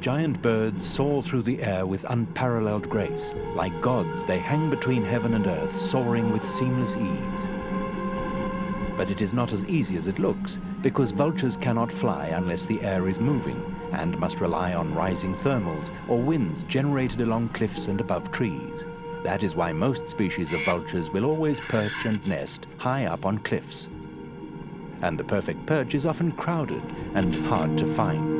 giant birds soar through the air with unparalleled grace. Like gods, they hang between heaven and earth, soaring with seamless ease. But it is not as easy as it looks, because vultures cannot fly unless the air is moving, and must rely on rising thermals or winds generated along cliffs and above trees. That is why most species of vultures will always perch and nest high up on cliffs. And the perfect perch is often crowded and hard to find.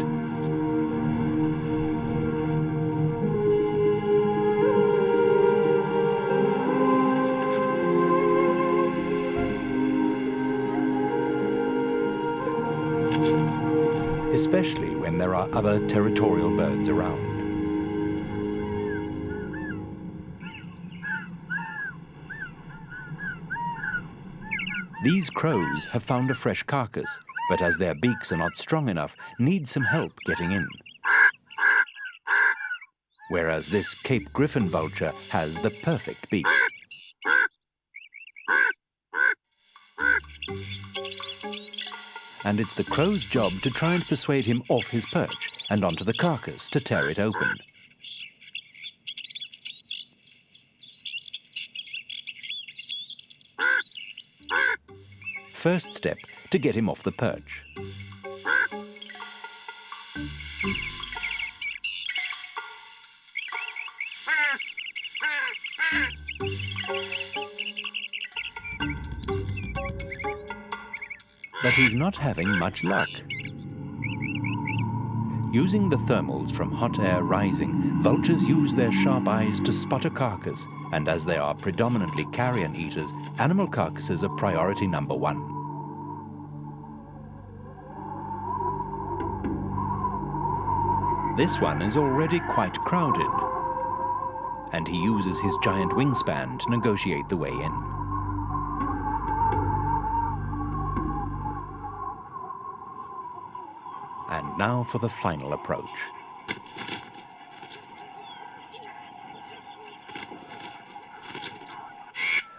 Especially when there are other territorial birds around. These crows have found a fresh carcass, but as their beaks are not strong enough, need some help getting in. Whereas this Cape Griffon vulture has the perfect beak. And it's the crow's job to try and persuade him off his perch and onto the carcass to tear it open. First step, to get him off the perch. But he's not having much luck. Using the thermals from hot air rising, vultures use their sharp eyes to spot a carcass, and as they are predominantly carrion eaters, animal carcasses are priority number one. This one is already quite crowded, and he uses his giant wingspan to negotiate the way in. And now for the final approach.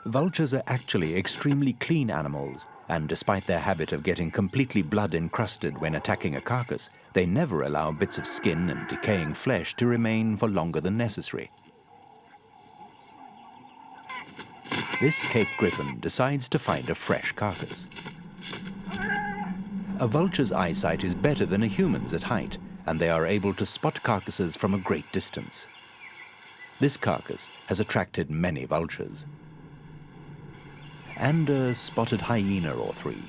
Vultures are actually extremely clean animals, and despite their habit of getting completely blood-encrusted when attacking a carcass, they never allow bits of skin and decaying flesh to remain for longer than necessary. This Cape Griffon decides to find a fresh carcass. A vulture's eyesight is better than a human's at height, and they are able to spot carcasses from a great distance. This carcass has attracted many vultures. And a spotted hyena or three.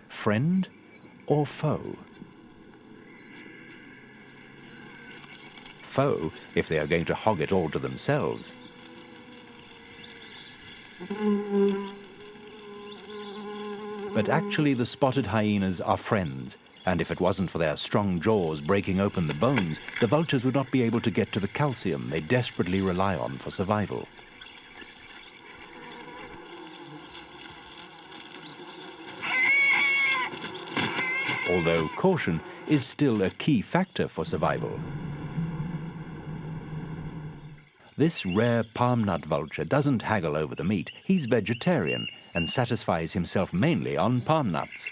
Friend or foe? Foe, if they are going to hog it all to themselves. But actually the spotted hyenas are friends, and if it wasn't for their strong jaws breaking open the bones, the vultures would not be able to get to the calcium they desperately rely on for survival. Although caution is still a key factor for survival. This rare palm nut vulture doesn't haggle over the meat. He's vegetarian and satisfies himself mainly on palm nuts.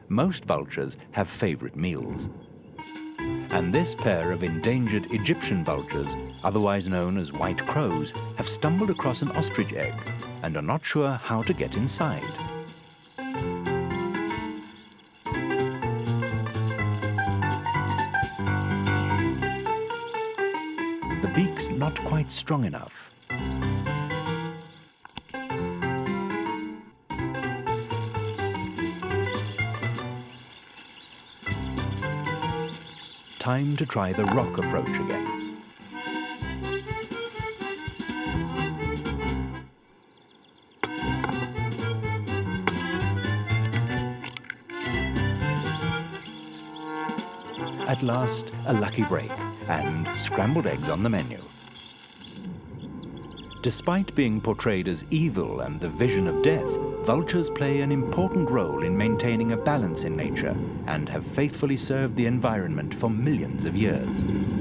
Most vultures have favorite meals. And this pair of endangered Egyptian vultures, otherwise known as white crows, have stumbled across an ostrich egg and are not sure how to get inside. The beak's not quite strong enough. Time to try the rock approach again. At last, a lucky break, and scrambled eggs on the menu. Despite being portrayed as evil and the vision of death, vultures play an important role in maintaining a balance in nature and have faithfully served the environment for millions of years.